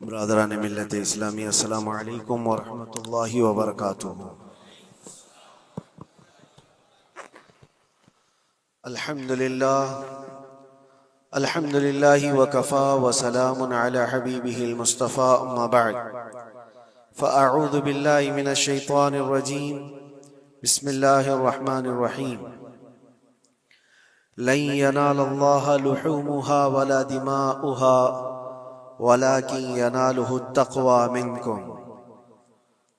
برادران ملت اسلامی، السلام علیکم ورحمۃ اللہ وبرکاتہ۔ الحمد للہ وکفا وسلام علی حبیبہ المصطفى، اما بعد فاعوذ باللہ من الشیطان الرجیم، بسم اللہ الرحمن الرحیم۔ لن ینال اللہ لحومها ولا دماؤها ولكن يناله التقوى منكم،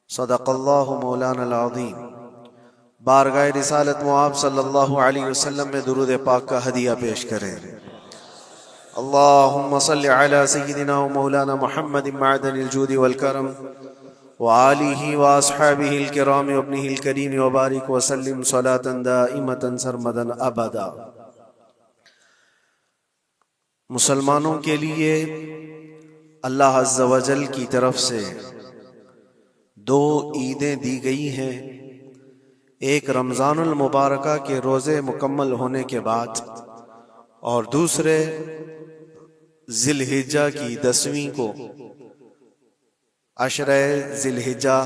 صدق اللہ مولانا العظیم۔ بارگاہ رسالت معاب صلی اللہ علیہ وسلم میں درود پاک کا ہدیہ پیش کریں۔ اللہم صل علی سیدنا و مولانا محمد معدن الجود والکرم وآلہ واصحابہ الکرام وابنہ الکریم وبارک وسلم صلاة دائمة سرمدا ابدا۔ مسلمانوں کے لیے اللہ عز و جل کی طرف سے دو عیدیں دی گئی ہیں، ایک رمضان المبارکہ کے روزے مکمل ہونے کے بعد اور دوسرے ذی الحجہ کی 10ویں کو، عشرہ ذی الحجہ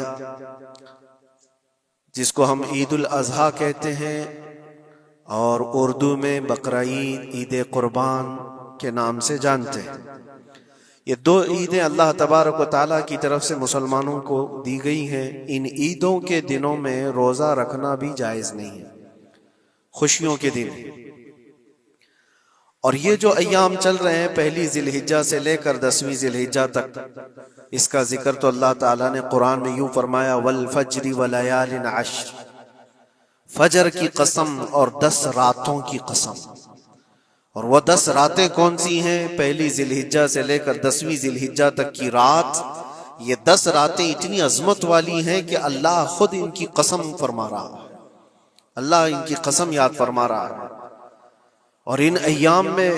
جس کو ہم عید الاضحیٰ کہتے ہیں اور اردو میں بقرہ عید، عید قربان کے نام سے جانتے ہیں۔ یہ دو عیدیں اللہ تبارک و تعالیٰ کی طرف سے مسلمانوں کو دی گئی ہیں۔ ان عیدوں کے دنوں میں روزہ رکھنا بھی جائز نہیں ہے، خوشیوں کے دن۔ اور یہ جو ایام چل رہے ہیں پہلی ذی الحجہ سے لے کر 10ویں ذی الحجہ تک، اس کا ذکر تو اللہ تعالیٰ نے قرآن میں یوں فرمایا، والفجر ولیال عشر، فجر کی قسم اور 10 راتوں کی قسم۔ اور وہ 10 راتیں کون سی ہیں؟ پہلی ذی الحجہ سے لے کر 10ویں ذی الحجہ تک کی رات، یہ 10 راتیں اتنی عظمت والی ہیں کہ اللہ خود ان کی قسم فرما رہا ہے، اللہ ان کی قسم یاد فرما رہا ہے۔ اور ان ایام میں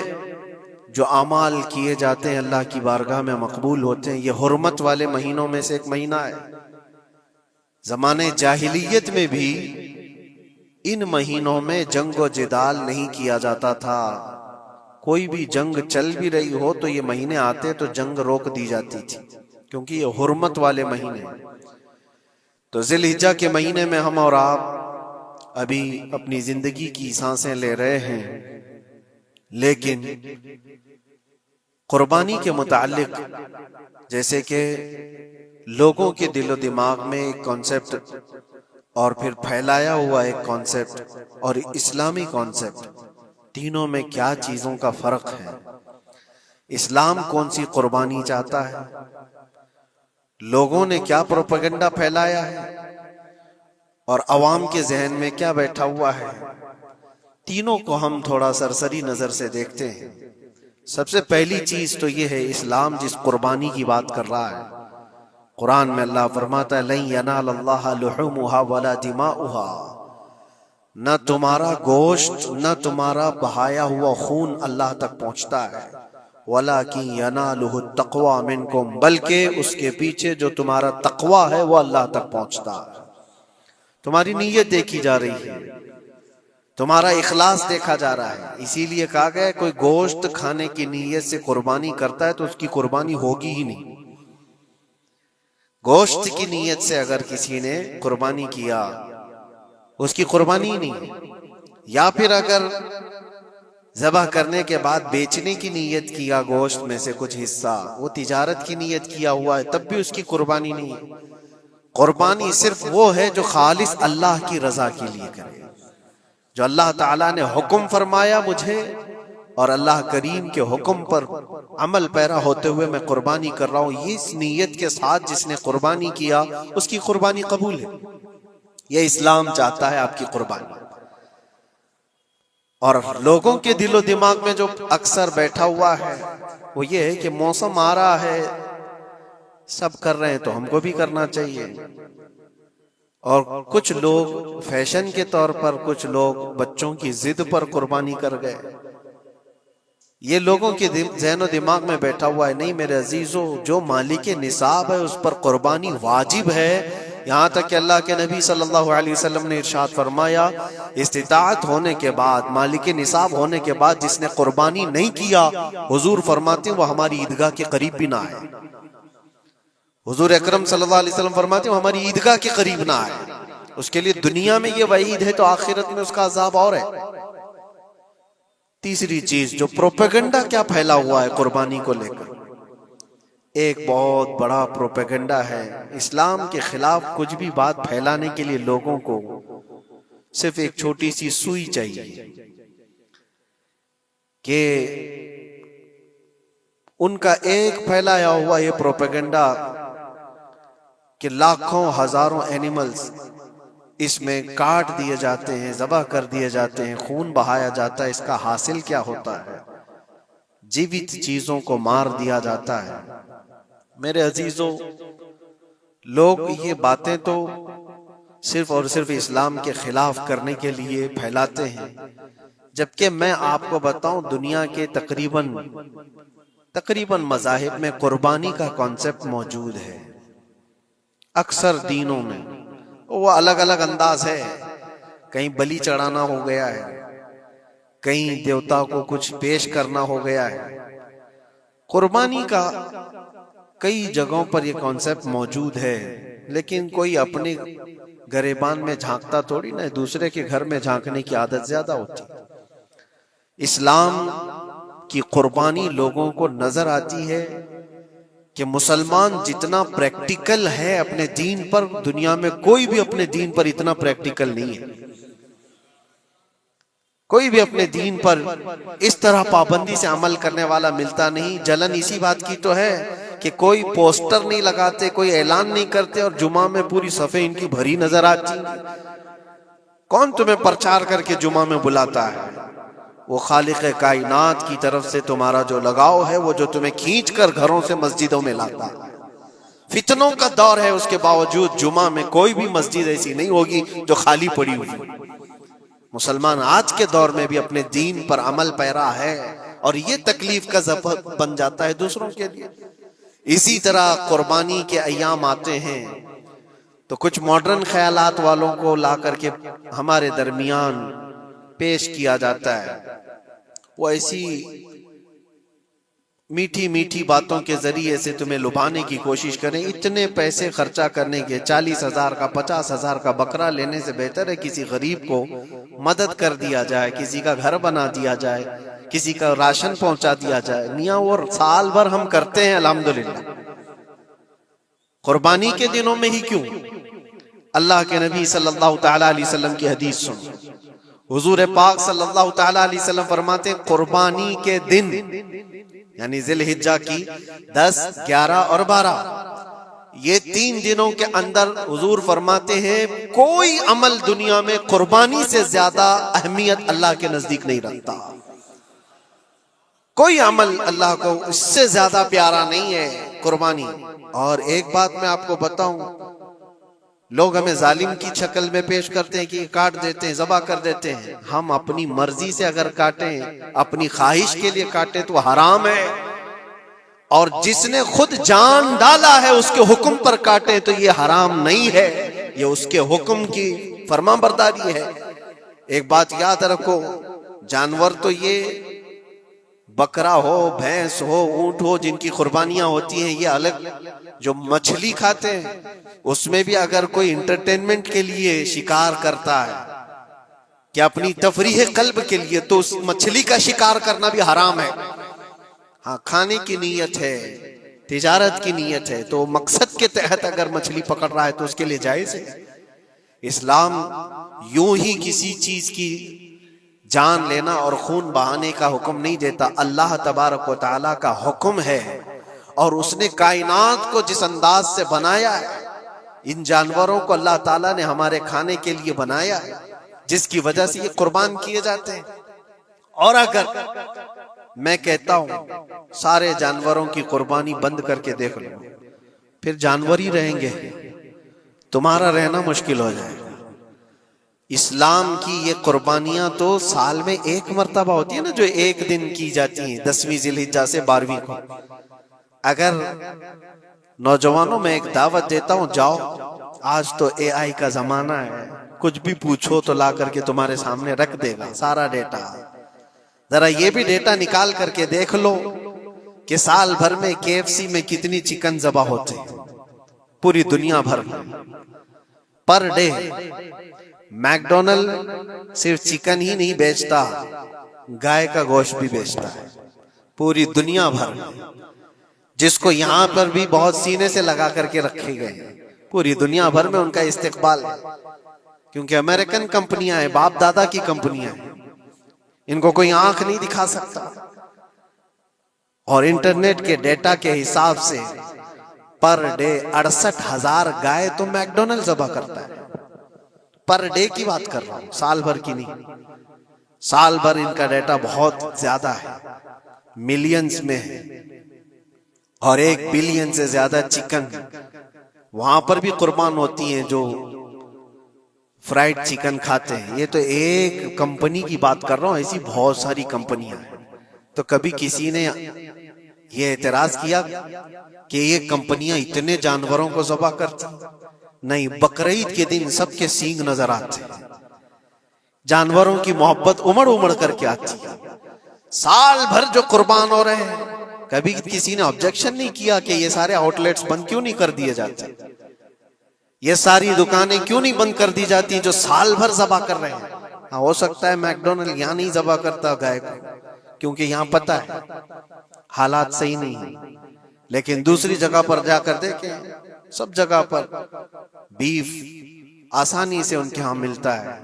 جو اعمال کیے جاتے ہیں اللہ کی بارگاہ میں مقبول ہوتے ہیں۔ یہ حرمت والے مہینوں میں سے ایک مہینہ ہے۔ زمانے جاہلیت میں بھی ان مہینوں میں جنگ و جدال نہیں کیا جاتا تھا۔ کوئی بھی جنگ چل بھی رہی ہو تو یہ مہینے آتے تو جنگ روک دی جاتی تھی، کیونکہ یہ حرمت والے مہینے ہیں۔ تو ذی الحجہ کے مہینے میں ہم اور آپ ابھی اپنی زندگی کی سانسیں لے رہے ہیں، لیکن قربانی کے متعلق جیسے کہ لوگوں کے دل و دماغ میں ایک کانسیپٹ اور پھر پھیلایا ہوا ایک کانسیپٹ اور اسلامی کانسیپٹ، تینوں میں کیا چیزوں کا فرق ہے؟ اسلام کون سی قربانی چاہتا ہے؟ لوگوں نے کیا پروپیگنڈا پھیلایا ہے؟ اور عوام کے ذہن میں کیا بیٹھا ہوا ہے؟ تینوں کو ہم تھوڑا سرسری نظر سے دیکھتے ہیں۔ سب سے پہلی چیز تو یہ ہے، اسلام جس قربانی کی بات کر رہا ہے، قرآن میں اللہ فرماتا ہے لن ینال اللہ لحومها ولا دماؤها، نہ تمہارا گوشت نہ تمہارا بہایا ہوا خون اللہ تک پہنچتا ہے، وَلَكِنْ يَنَالُهُ التَّقْوَى مِنْكُمْ، بلکہ اس کے پیچھے جو تمہارا تقوی ہے وہ اللہ تک پہنچتا ہے۔ تمہاری نیت دیکھی جا رہی ہے، تمہارا اخلاص دیکھا جا رہا ہے۔ اسی لیے کہا گیا کوئی گوشت کھانے کی نیت سے قربانی کرتا ہے تو اس کی قربانی ہوگی ہی نہیں۔ گوشت کی نیت سے اگر کسی نے قربانی کیا اس کی قربانی ہی نہیں، یا پھر اگر ذبح کرنے کے بعد بیچنے کی نیت کیا گوشت میں سے کچھ حصہ، وہ تجارت کی نیت کیا ہوا ہے، تب بھی اس کی قربانی نہیں ہے۔ قربانی صرف وہ ہے جو خالص اللہ کی رضا کے لیے کرے، جو اللہ تعالیٰ نے حکم فرمایا مجھے اور اللہ کریم کے حکم پر عمل پیرا ہوتے ہوئے میں قربانی کر رہا ہوں، اس نیت کے ساتھ جس نے قربانی کیا اس کی قربانی قبول ہے۔ یہ اسلام چاہتا ہے آپ کی قربانی۔ اور لوگوں کے دل و دماغ میں جو اکثر بیٹھا ہوا ہے وہ یہ ہے کہ موسم آ رہا ہے، سب کر رہے ہیں تو ہم کو بھی کرنا چاہیے۔ اور کچھ لوگ فیشن کے طور پر، کچھ لوگ بچوں کی ضد پر قربانی کر گئے۔ یہ لوگوں کے ذہن و دماغ میں بیٹھا ہوا ہے۔ نہیں میرے عزیزو، جو مالک نصاب ہے اس پر قربانی واجب ہے، یہاں تک کہ اللہ کے نبی صلی اللہ علیہ وسلم نے ارشاد فرمایا، استطاعت ہونے کے بعد، مالک نصاب ہونے کے بعد جس نے قربانی نہیں کیا، حضور فرماتے ہیں وہ ہماری عیدگاہ کے قریب بھی نہ آئے۔ حضور اکرم صلی اللہ علیہ وسلم فرماتے ہیں ہماری عیدگاہ کے قریب نہ آئے. اس کے لیے دنیا میں یہ وعید ہے تو آخرت میں اس کا عذاب اور ہے. تیسری چیز جو پروپیگنڈا کیا پھیلا ہوا ہے قربانی کو لے کر، ایک بہت بڑا پروپیگنڈا ہے. اسلام کے خلاف کچھ بھی بات پھیلانے کے لیے لوگوں کو صرف ایک چھوٹی سی سوئی چاہیے کہ ان کا ایک پھیلایا ہوا یہ پروپیگنڈا کہ لاکھوں ہزاروں اینیملز اس میں کاٹ دیے جاتے ہیں، ذبح کر دیے جاتے ہیں، خون بہایا جاتا ہے. اس کا حاصل کیا ہوتا ہے؟ جیوت چیزوں کو مار دیا جاتا ہے. میرے عزیزوں، لوگ یہ باتیں تو صرف اور صرف اسلام کے خلاف کرنے کے لیے پھیلاتے ہیں، جبکہ میں آپ کو بتاؤں دنیا کے تقریباً مذاہب میں قربانی کا کانسیپٹ موجود ہے. اکثر دینوں میں وہ الگ الگ انداز ہے. کہیں بلی چڑھانا ہو گیا ہے، کہیں دیوتا کو کچھ پیش کرنا ہو گیا ہے. قربانی کا کئی جگہوں پر یہ کانسیپٹ موجود ہے، لیکن کوئی اپنے گریبان میں جھانکتا تھوڑی نہ، دوسرے کے گھر میں جھانکنے کی عادت زیادہ ہوتی. اسلام کی قربانی لوگوں کو نظر آتی ہے کہ مسلمان جتنا پریکٹیکل ہے اپنے دین پر، دنیا میں کوئی بھی اپنے دین پر اتنا پریکٹیکل نہیں ہے. کوئی بھی اپنے دین پر اس طرح پابندی سے عمل کرنے والا ملتا نہیں. جلن اسی بات کی تو ہے کہ کوئی پوسٹر نہیں لگاتے، کوئی اعلان نہیں کرتے، اور جمعہ میں پوری صفیں ان کی بھری نظر آتی. کون تمہیں پرچار کر کے جمعہ میں بلاتا ہے؟ وہ خالق کائنات کی طرف سے تمہارا جو لگاؤ ہے، وہ جو تمہیں کھینچ کر گھروں سے مسجدوں میں لاتا ہے. فتنوں کا دور ہے، اس کے باوجود جمعہ میں کوئی بھی مسجد ایسی نہیں ہوگی جو خالی پڑی ہوئی. مسلمان آج کے دور میں بھی اپنے دین پر عمل پیرا ہے، اور یہ تکلیف کا سبب بن جاتا ہے دوسروں کے لیے. اسی طرح قربانی کے ایام آتے ہیں تو کچھ ماڈرن خیالات والوں کو لا کر کے ہمارے درمیان پیش کیا جاتا ہے. وہ ایسی میٹھی میٹھی باتوں کے ذریعے سے تمہیں لبھانے کی کوشش کریں. اتنے پیسے خرچہ کرنے کے 40,000 کا 50,000 کا بکرا لینے سے بہتر ہے کسی غریب کو مدد کر دیا جائے، کسی کا گھر بنا دیا جائے، کسی کا راشن پہنچا دیا جائے. میاں وہ سال بھر ہم کرتے ہیں الحمدللہ. قربانی کے دنوں میں ہی کیوں؟ اللہ کے نبی صلی اللہ تعالی علیہ وسلم کی حدیث سن. حضور پاک صلی اللہ تعالی علیہ وسلم فرماتے ہیں قربانی کے دن، یعنی ذی الحجہ کی 10، 11 اور 12، یہ 3 دنوں کے اندر حضور فرماتے ہیں کوئی عمل دنیا میں قربانی سے زیادہ اہمیت اللہ کے نزدیک نہیں رکھتا. کوئی عمل اللہ کو اس سے زیادہ پیارا نہیں ہے قربانی. اور ایک بات میں آپ کو بتاؤں، لوگ ہمیں ظالم کی شکل میں پیش کرتے ہیں کہ کاٹ دیتے ہیں، ذبح کر دیتے ہیں. ہم اپنی مرضی سے اگر کاٹیں، اپنی خواہش کے لیے کاٹیں تو حرام ہے، اور جس نے خود جان ڈالا ہے اس کے حکم پر کاٹیں تو یہ حرام نہیں ہے، یہ اس کے حکم کی فرمان برداری ہے. ایک بات یاد رکھو، جانور تو یہ بکرا ہو، بھینس ہو، اونٹ ہو، جن کی قربانیاں ہوتی ہیں یہ الگ. جو مچھلی کھاتے ہیں اس میں بھی اگر کوئی انٹرٹینمنٹ کے لیے شکار کرتا ہے کہ اپنی تفریح قلب کے لیے، تو اس مچھلی کا شکار کرنا بھی حرام ہے. ہاں، کھانے کی نیت ہے، تجارت کی نیت ہے، تو مقصد کے تحت اگر مچھلی پکڑ رہا ہے تو اس کے لیے جائز ہے. اسلام یوں ہی کسی چیز کی جان لینا اور خون بہانے کا حکم نہیں دیتا. اللہ تبارک و تعالیٰ کا حکم ہے، اور اس نے کائنات کو جس انداز سے بنایا ہے، ان جانوروں کو اللہ تعالیٰ نے ہمارے کھانے کے لیے بنایا ہے، جس کی وجہ سے یہ قربان کیے جاتے ہیں. اور اگر میں کہتا ہوں سارے جانوروں کی قربانی بند کر کے دیکھ لو، پھر جانور ہی رہیں گے، تمہارا رہنا مشکل ہو جائے گا. اسلام کی یہ قربانیاں تو سال میں ایک مرتبہ ہوتی ہے نا، جو ایک دن کی جاتی ہیں، 10ویں ذی الحجہ سے 12ویں کو. اگر نوجوانوں میں ایک دعوت دیتا ہوں، جاؤ، آج تو AI کا زمانہ ہے، کچھ بھی پوچھو تو لا کر کے تمہارے سامنے رکھ دے گا سارا ڈیٹا. ذرا یہ بھی ڈیٹا نکال کر کے دیکھ لو کہ سال بھر میں KFC میں کتنی چکن ذبح ہوتے ہیں. پوری دنیا بھر میں پر ڈے. میکڈونلڈ صرف چکن ہی نہیں بیچتا، گائے کا گوشت بھی بیچتا ہے پوری دنیا بھر میں، جس کو یہاں پر بھی بہت سینے سے لگا کر کے رکھے گئے ہیں. پوری دنیا بھر میں ان کا استقبال ہے، کیونکہ امریکن کمپنیاں ہیں، باپ دادا کی کمپنیاں ہیں، ان کو کوئی آنکھ نہیں دکھا سکتا. اور انٹرنیٹ کے ڈیٹا کے حساب سے پر ڈے 68,000 گائے تو میکڈونلڈ ذبح کرتا ہے. پر ڈے کی بات کر رہا ہوں، سال بھر کی نہیں. سال بھر ان کا ڈیٹا بہت زیادہ ہے، ملینز میں ہے، اور 1 بلین سے زیادہ چکن وہاں پر بھی قربان ہوتی ہیں جو فرائیڈ چکن کھاتے ہیں. یہ تو ایک کمپنی کی بات کر رہا ہوں، ایسی بہت ساری کمپنیاں ہیں. تو کبھی کسی نے یہ اعتراض کیا کہ یہ کمپنیاں اتنے جانوروں کو ذبح کرتی؟ نہیں، بقرعید کے دن سب کے سینگ نظر آتے ہیں، جانوروں کی محبت امڑ امڑ کر کے آتی ہے. سال بھر جو قربان ہو رہے ہیں، کبھی کسی نے آبجیکشن نہیں کیا کہ یہ سارے آؤٹ لیٹس بند کیوں نہیں کر دیے جاتے، یہ ساری دکانیں کیوں نہیں بند کر دی جاتی جو سال بھر ذبح کر رہے ہیں. ہاں، ہو سکتا ہے میکڈونلڈ یہاں نہیں ذبح کرتا گائے کو، کیونکہ یہاں پتہ ہے حالات صحیح نہیں ہیں، لیکن دوسری جگہ پر جا کر دیکھیں، سب جگہ پر بیف آسانی سے ان کے ہاں ملتا ہے.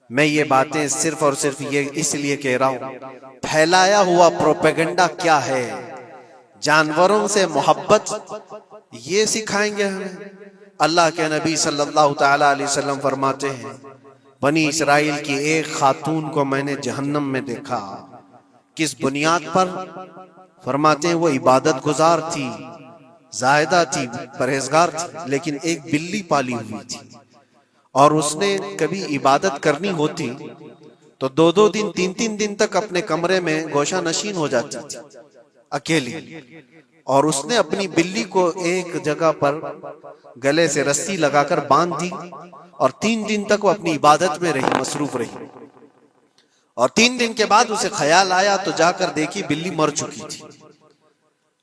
میں یہ باتیں صرف اور صرف یہ اس لیے کہہ رہا ہوں، پھیلایا ہوا پروپیگنڈا کیا ہے. جانوروں سے محبت یہ سکھائیں گے ہمیں. اللہ کے نبی صلی اللہ تعالی علیہ وسلم فرماتے ہیں، بنی اسرائیل کی ایک خاتون کو میں نے جہنم میں دیکھا. کس بنیاد پر؟ فرماتے ہیں وہ عبادت گزار تھی، زاہدہ تھی، پرہیزگار تھی، لیکن ایک بلی پالی ہوئی تھی، اور اس نے کبھی عبادت کرنی ہوتی تو 2 دن 3 دن تک اپنے کمرے میں گوشہ نشین ہو جاتی تھی اکیلی. اور اس نے اپنی بلی کو ایک جگہ پر گلے سے رسی لگا کر باندھ دی، اور 3 دن تک وہ اپنی عبادت میں رہی، مصروف رہی. اور 3 دن کے بعد اسے خیال آیا تو جا کر دیکھی بلی مر چکی تھی.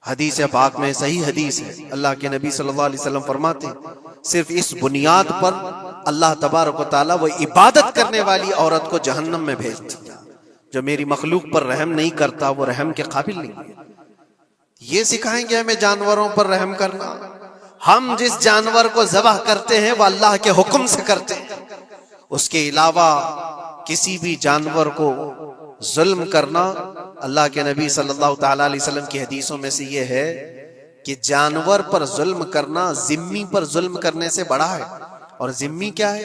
حدیث پاک میں صحیح حدیث ہے، اللہ کے نبی صلی اللہ علیہ وسلم فرماتے ہیں صرف اس بنیاد پر اللہ تبارک و تعالیٰ وہ عبادت کرنے والی عورت کو جہنم میں بھیج دیا. جو میری مخلوق پر رحم نہیں کرتا وہ رحم کے قابل نہیں ہے. یہ سکھائیں گے ہمیں جانوروں پر رحم کرنا. ہم جس جانور کو ذبح کرتے ہیں وہ اللہ کے حکم سے کرتے ہیں، اس کے علاوہ کسی بھی جانور کو ظلم کرنا، اللہ کے نبی صلی اللہ تعالیٰ علیہ وسلم کی حدیثوں میں سے یہ ہے کہ جانور پر ظلم کرنا ذمی پر ظلم کرنے سے بڑا ہے. اور ذمی کیا ہے؟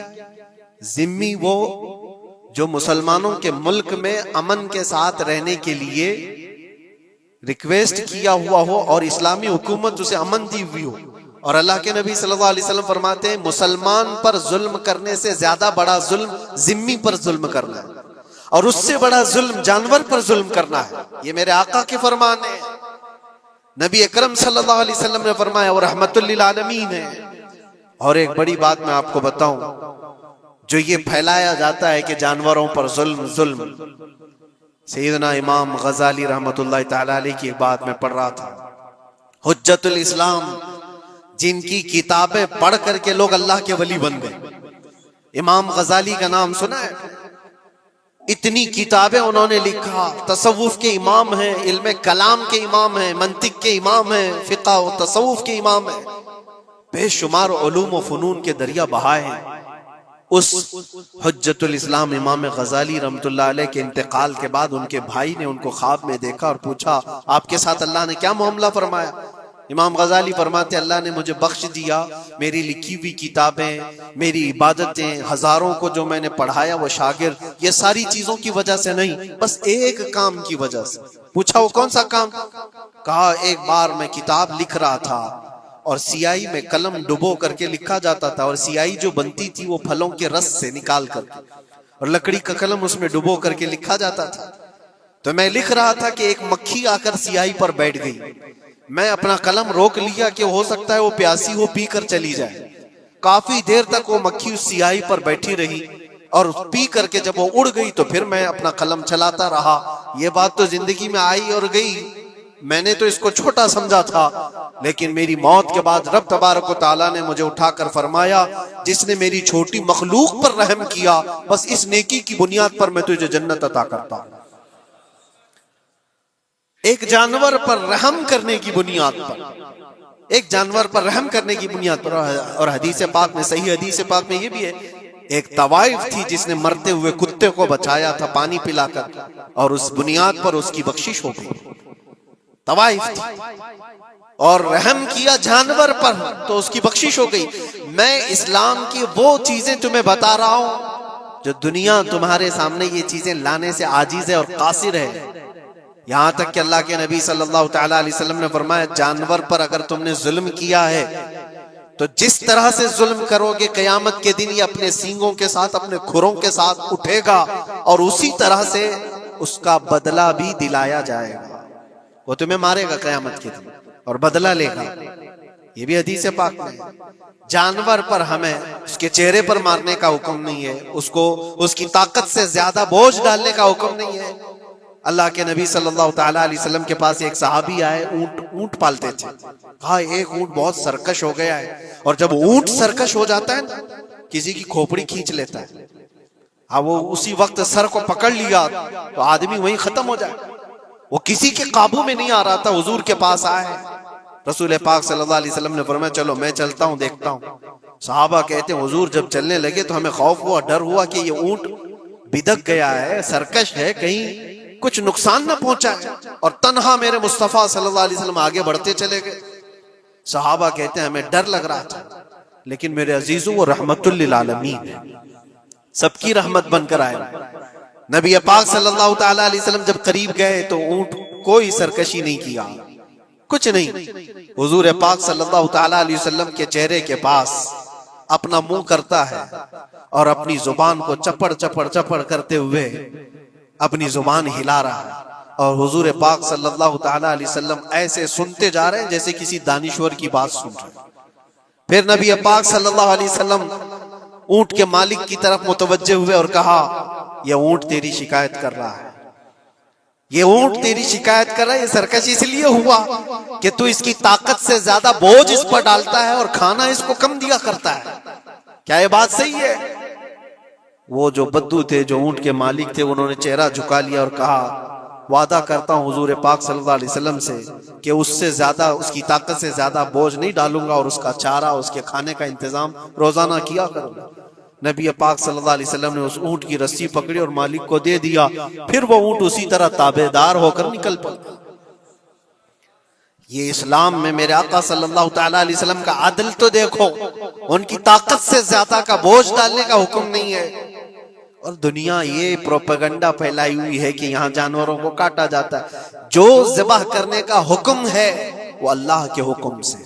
ذمی وہ جو مسلمانوں کے ملک میں امن کے ساتھ رہنے کے لیے ریکویسٹ کیا ہوا ہو اور اسلامی حکومت اسے امن دی ہوئی ہو. اور اللہ کے نبی صلی اللہ علیہ وسلم فرماتے ہیں مسلمان پر ظلم کرنے سے زیادہ بڑا ظلم ذمی پر ظلم کرنا ہے، اور اس سے بڑا ظلم جانور پر ظلم کرنا ہے. یہ میرے آقا کے فرمان ہے. نبی اکرم صلی اللہ علیہ وسلم نے فرمایا وہ رحمت للعالمین ہے. اور ایک بڑی بات میں آپ کو بتاؤں، جو یہ پھیلایا جاتا ہے کہ جانوروں پر ظلم، سیدنا امام غزالی رحمت اللہ تعالی علیہ کی ایک بات میں پڑھ رہا تھا، حجت الاسلام، جن کی کتابیں پڑھ کر کے لوگ اللہ کے ولی بن گئے. امام غزالی کا نام سنا ہے؟ اتنی کتابیں انہوں نے لکھا، تصوف کے امام ہیں، علم کلام کے امام ہیں، منطق کے امام ہیں، فقہ و تصوف کے امام ہیں، بے شمار علوم و فنون کے دریا بہائے ہیں. اس حجت الاسلام امام غزالی رحمت اللہ علیہ کے انتقال کے بعد ان کے بھائی نے ان کو خواب میں دیکھا اور پوچھا آپ کے ساتھ اللہ نے کیا معاملہ فرمایا؟ امام غزالی فرماتے اللہ نے مجھے بخش دیا، میری لکھی ہوئی کتابیں، میری عبادتیں، ہزاروں کو جو میں نے پڑھایا وہ شاگرد، یہ ساری چیزوں کی وجہ سے نہیں، بس ایک کام کی وجہ سے. پوچھا وہ کون سا کام؟ کہا ایک بار میں کتاب لکھ رہا تھا اور سیاہی میں قلم ڈبو کر کے لکھا جاتا تھا، اور سیاہی جو بنتی تھی وہ پھلوں کے رس سے نکال کر کے، اور لکڑی کا قلم اس میں ڈبو کر کے لکھا جاتا تھا. تو میں لکھ رہا تھا کہ ایک مکھی آ کر سیاہی پر بیٹھ گئی. میں اپنا قلم روک لیا کہ ہو سکتا ہے وہ پیاسی ہو، پی کر چلی جائے. کافی دیر تک وہ مکھی اس سیاہی پر بیٹھی رہی، اور پی کر کے جب وہ اڑ گئی تو پھر میں اپنا قلم چلاتا رہا. یہ بات تو زندگی میں آئی اور گئی. میں نے تو اس کو چھوٹا سمجھا تھا، لیکن میری موت کے بعد رب تبارک و تعالیٰ نے مجھے اٹھا کر فرمایا جس نے میری چھوٹی مخلوق پر رحم کیا بس اس نیکی کی بنیاد پر میں تجھے جنت عطا کرتا ہوں۔ ایک جانور پر رحم کرنے کی بنیاد پر، ایک جانور پر رحم کرنے کی بنیاد پر، اور حدیث پاک میں، صحیح حدیث پاک میں یہ بھی ہے، ایک طوائف تھی جس نے مرتے ہوئے کتے کو بچایا تھا پانی پلا کر، اور اس بنیاد پر اس کی بخشش ہو گئی۔ طوائف تھی اور رحم کیا جانور پر تو اس کی بخشش ہو گئی۔ میں اسلام کی وہ چیزیں تمہیں بتا رہا ہوں جو دنیا تمہارے سامنے یہ چیزیں لانے سے عاجز ہے اور قاصر ہے، یہاں تک کہ اللہ کے نبی صلی اللہ تعالیٰ علیہ وسلم نے فرمایا جانور پر اگر تم نے ظلم کیا ہے تو جس طرح سے ظلم کرو گے قیامت کے دن یہ اپنے سینگوں کے ساتھ، اپنے کھروں کے ساتھ اٹھے گا اور اسی طرح سے اس کا بدلہ بھی دلایا جائے گا۔ وہ تمہیں مارے گا قیامت کے دن اور بدلہ لے گا۔ یہ بھی حدیث پاک میں ہے۔ جانور پر ہمیں اس کے چہرے پر مارنے کا حکم نہیں ہے، اس کو اس کی طاقت سے زیادہ بوجھ ڈالنے کا حکم نہیں ہے۔ اللہ کے نبی صلی اللہ تعالیٰ علیہ وسلم کے پاس ایک صحابی آئے، اونٹ پالتے تھے، کہا ایک اونٹ بہت سرکش ہو گیا ہے، اور جب اونٹ سرکش ہو جاتا ہے نا کسی کی کھوپڑی کھینچ لیتا ہے، ہاں وہ اسی وقت سر کو پکڑ لیا تو آدمی وہیں ختم ہو جائے۔ وہ کسی کے قابو میں نہیں آ رہا تھا، حضور کے پاس آئے، رسول پاک صلی اللہ علیہ وسلم نے فرمایا چلو میں چلتا ہوں دیکھتا ہوں۔ صحابہ کہتے ہیں حضور جب چلنے لگے تو ہمیں خوف ہوا، ڈر ہوا کہ یہ اونٹ بدک گیا ہے، سرکش ہے، کہیں کچھ نقصان نہ پہنچا ہے، اور تنہا میرے مصطفیٰ صلی اللہ علیہ وسلم آگے بڑھتے چلے گئے۔ صحابہ کہتے ہیں ہمیں ڈر لگ رہا تھا، لیکن میرے عزیزوں وہ رحمت للعالمین ہے، سب کی رحمت بن کر آئے۔ نبی پاک صلی اللہ تعالیٰ علیہ وسلم جب قریب گئے تو اونٹ کوئی سرکشی نہیں کیا، کچھ نہیں۔ حضور پاک صلی اللہ تعالیٰ علیہ وسلم کے چہرے کے پاس اپنا منہ کرتا ہے اور اپنی زبان کو چپڑ چپڑ چپڑ کرتے ہوئے اپنی زبان ہلا رہا ہے، اور حضور پاک صلی اللہ تعالیٰ علیہ وسلم ایسے سنتے جا رہے ہیں جیسے کسی دانشور کی بات سن رہے ہیں۔ پھر نبی پاک صلی اللہ علیہ وسلم اونٹ کے مالک کی طرف متوجہ ہوئے اور کہا یہ اونٹ تیری شکایت کر رہا ہے، یہ اونٹ تیری شکایت کر رہا ہے، یہ سرکش اس لیے ہوا کہ تو اس کی طاقت سے زیادہ بوجھ اس پر ڈالتا ہے اور کھانا اس کو کم دیا کرتا ہے۔ کیا یہ بات صحیح ہے؟ وہ جو بدو تھے، جو اونٹ کے مالک تھے، انہوں نے چہرہ جھکا لیا اور کہا وعدہ کرتا ہوں حضور پاک صلی اللہ علیہ وسلم سے کہ اس سے زیادہ، اس کی طاقت سے زیادہ بوجھ نہیں ڈالوں گا، اور اس کا چارہ، اس کے کھانے کا انتظام روزانہ کیا کروں گا۔ نبی پاک صلی اللہ علیہ وسلم نے اس اونٹ کی رسی پکڑی اور مالک کو دے دیا، پھر وہ اونٹ اسی طرح تابعدار ہو کر نکل پڑا۔ یہ اسلام میں میرے آقا صلی اللہ تعالیٰ علیہ وسلم کا عدل تو دیکھو، ان کی طاقت سے زیادہ کا بوجھ ڈالنے کا حکم نہیں ہے۔ اور دنیا یہ پروپیگنڈا پھیلائی ہوئی ہے کہ یہاں جانوروں کو کاٹا جاتا ہے، جو ذبح کرنے کا حکم ہے وہ اللہ کے حکم سے۔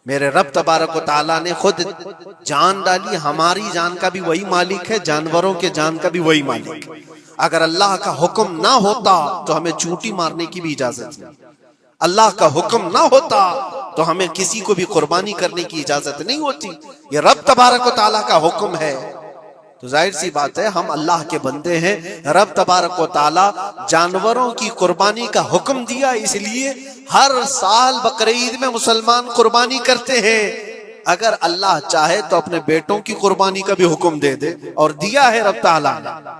میرے رب تبارک و تعالیٰ نے خود جان ڈالی، ہماری جان کا بھی وہی مالک ہے، جانوروں کے جان کا بھی وہی مالک ہے۔ اگر اللہ کا حکم نہ ہوتا تو ہمیں چونٹی مارنے کی بھی اجازت نہیں، اللہ کا حکم نہ ہوتا تو ہمیں کسی کو بھی قربانی کرنے کی اجازت نہیں ہوتی۔ یہ رب تبارک و تعالیٰ کا حکم ہے، تو ظاہر سی بات ہے ہم اللہ کے بندے ہیں۔ رب تبارک و تعالیٰ جانوروں کی قربانی کا حکم دیا، اس لیے ہر سال بقرعید میں مسلمان قربانی کرتے ہیں۔ اگر اللہ چاہے تو اپنے بیٹوں کی قربانی کا بھی حکم دے دے، اور دیا ہے رب تعالیٰ نے،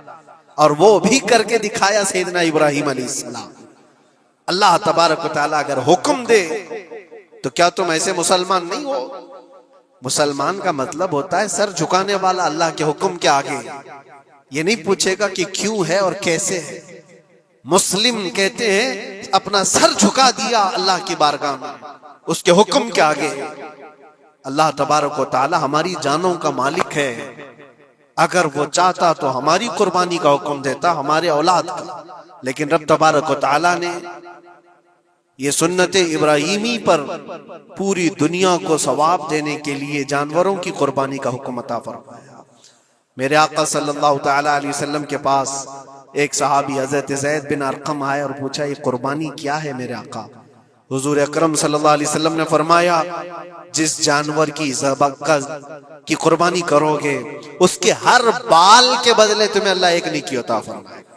اور وہ بھی کر کے دکھایا سیدنا ابراہیم علیہ السلام۔ اللہ تبارک و تعالیٰ اگر حکم دے تو کیا تم ایسے مسلمان نہیں ہو؟ مسلمان کا مطلب ہوتا ہے سر جھکانے والا اللہ کے حکم کے آگے، یہ نہیں پوچھے گا کہ کیوں ہے اور کیسے ہے۔ مسلم کہتے ہیں اپنا سر جھکا دیا اللہ کی بارگاہ میں، اس کے حکم کے آگے۔ اللہ تبارک و تعالی ہماری جانوں کا مالک ہے، اگر وہ چاہتا تو ہماری قربانی کا حکم دیتا، ہمارے اولاد کا، لیکن رب تبارک و تعالی نے یہ سنت ابراہیمی پر پوری دنیا کو ثواب دینے کے لیے جانوروں کی قربانی کا حکم عطا فرمایا۔ میرے آقا صلی اللہ تعالی علیہ وسلم کے پاس ایک صحابی حضرت زید بن ارقم آئے اور پوچھا یہ قربانی کیا ہے میرے آقا؟ حضور اکرم صلی اللہ علیہ وسلم نے فرمایا جس جانور کی کی قربانی کرو گے اس کے ہر بال کے بدلے تمہیں اللہ ایک نیکی عطا فرمائے گا۔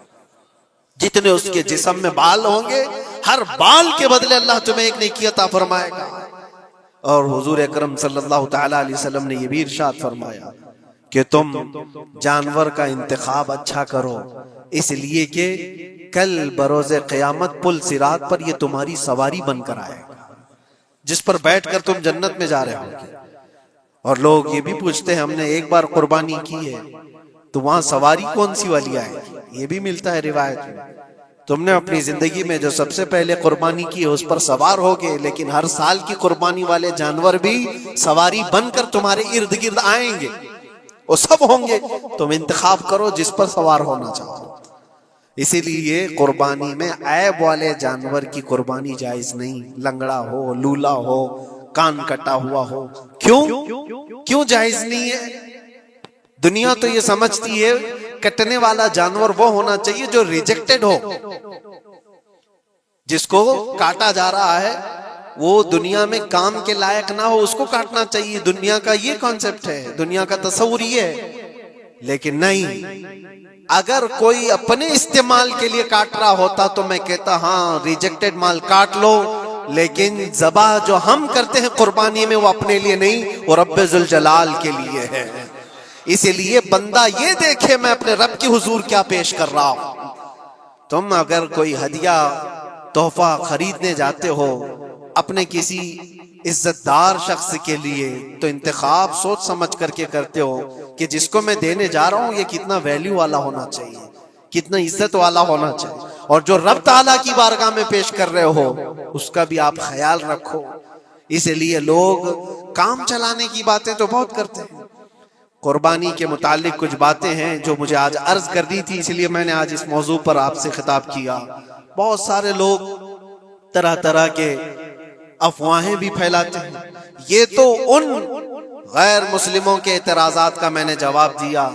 جتنے اس کے جسم میں بال ہوں گے ہر بال کے بدلے اللہ تمہیں ایک نیکی عطا فرمائے گا۔ اور حضور اکرم صلی اللہ تعالی علیہ وسلم نے یہ بھی ارشاد فرمایا کہ تم جانور کا انتخاب اچھا کرو، اس لیے کہ کل بروز قیامت پل صراط پر یہ تمہاری سواری بن کر آئے گا، جس پر بیٹھ کر تم جنت میں جا رہے ہو۔ اور لوگ یہ بھی پوچھتے ہیں ہم نے ایک بار قربانی کی ہے تو وہاں سواری کون سی والی آئے گی؟ یہ بھی ملتا ہے روایت میں، تم نے اپنی زندگی میں جو سب سے پہلے قربانی کی ہے اس پر سوار ہوگے، لیکن ہر سال کی قربانی والے جانور بھی سواری بن کر تمہارے ارد گرد آئیں گے، وہ سب ہوں گے، تم انتخاب کرو جس پر سوار ہونا چاہو۔ اسی لیے قربانی میں عیب والے جانور کی قربانی جائز نہیں، لنگڑا ہو، لولا ہو، کان کٹا ہوا ہو۔ کیوں جائز نہیں ہے؟ دنیا تو یہ سمجھتی ہے کٹنے والا جانور وہ ہونا چاہیے جو ریجیکٹڈ ہو، جس کو کاٹا جا رہا ہے وہ دنیا میں کام کے لائق نہ ہو، اس کو کاٹنا چاہیے۔ دنیا کا یہ کانسیپٹ ہے، دنیا کا تصور یہ ہے، لیکن نہیں، اگر کوئی اپنے استعمال کے لیے کاٹ رہا ہوتا تو میں کہتا ہاں ریجیکٹڈ مال کاٹ لو، لیکن ذبح جو ہم کرتے ہیں قربانی میں وہ اپنے لیے نہیں، وہ رب ذوالجلال کے لیے ہے۔ اسی لیے بندہ یہ دیکھے میں اپنے رب کی حضور کیا پیش کر رہا ہوں۔ تم اگر کوئی ہدیہ تحفہ خریدنے جاتے ہو اپنے کسی عزت دار شخص کے لیے تو انتخاب سوچ سمجھ کر کے کرتے ہو کہ جس کو میں دینے جا رہا ہوں یہ کتنا ویلیو والا ہونا چاہیے، کتنا عزت والا ہونا چاہیے، اور جو رب تعالیٰ کی بارگاہ میں پیش کر رہے ہو اس کا بھی آپ خیال رکھو۔ اس لیے لوگ کام چلانے کی باتیں تو بہت کرتے ہیں، قربانی کے متعلق کچھ باتیں ہیں جو مجھے آج عرض کرنی تھی، اس لیے میں نے آج اس موضوع پر آپ سے خطاب کیا۔ بہت سارے لوگ طرح طرح کے افواہیں بھی پھیلاتے ہیں، یہ تو ان غیر مسلموں کے اعتراضات کا میں نے جواب دیا۔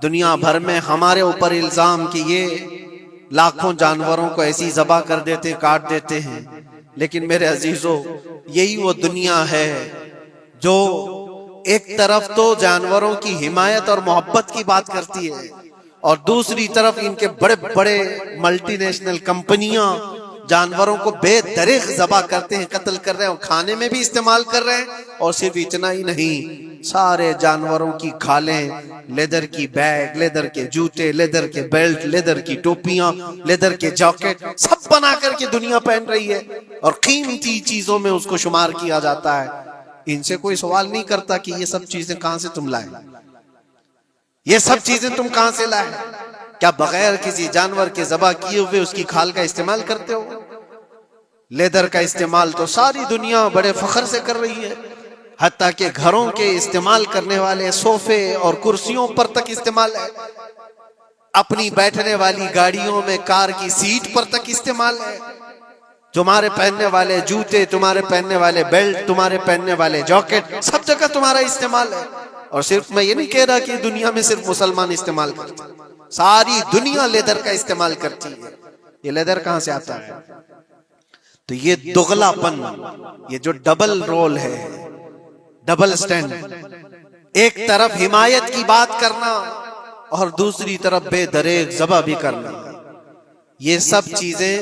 دنیا بھر میں ہمارے اوپر الزام کہ یہ لاکھوں جانوروں کو ایسی ذبح کر دیتے، کاٹ دیتے ہیں، لیکن میرے عزیزو یہی وہ دنیا ہے جو ایک طرف تو جانوروں کی حمایت اور محبت کی بات کرتی ہے اور دوسری طرف ان کے بڑے بڑے ملٹی نیشنل کمپنیاں جانوروں کو بے دریغ ذبح کرتے ہیں، قتل کر رہے ہیں، کھانے میں بھی استعمال کر رہے ہیں، اور صرف اتنا ہی نہیں، سارے جانوروں کی کھالیں، لیدر کی بیگ، لیدر کے جوتے، لیدر کے بیلٹ، لیدر کی ٹوپیاں، لیدر کے جاکٹ سب بنا کر کے دنیا پہن رہی ہے اور قیمتی چیزوں میں اس کو شمار کیا جاتا ہے۔ ان سے کوئی سوال نہیں کرتا کہ یہ سب چیزیں کہاں سے تم لائے، یہ سب چیزیں تم کہاں سے لائے؟ کیا بغیر کسی جانور کے ذبح کیے ہوئے اس کی کھال کا استعمال کرتے ہو؟ لیدر کا استعمال تو ساری دنیا بڑے فخر سے کر رہی ہے، حتیٰ کہ گھروں کے استعمال کرنے والے صوفے اور کرسیوں پر تک استعمال ہے، اپنی بیٹھنے والی گاڑیوں میں کار کی سیٹ پر تک استعمال ہے، تمہارے پہننے والے جوتے، تمہارے پہننے والے بیلٹ، تمہارے پہننے والے جاکٹ، سب جگہ تمہارا استعمال ہے۔ اور صرف میں یہ نہیں کہہ رہا کہ دنیا میں صرف مسلمان استعمال کرتے ہیں، ساری دنیا لیدر کا استعمال کرتی ہے۔ یہ لیدر کہاں سے آتا ہے؟ تو یہ دغلا پن، یہ جو ڈبل رول ہے، ڈبل سٹینڈ، ایک طرف حمایت کی بات کرنا اور دوسری طرف بے دریغ ذبح بھی کرنا، یہ سب چیزیں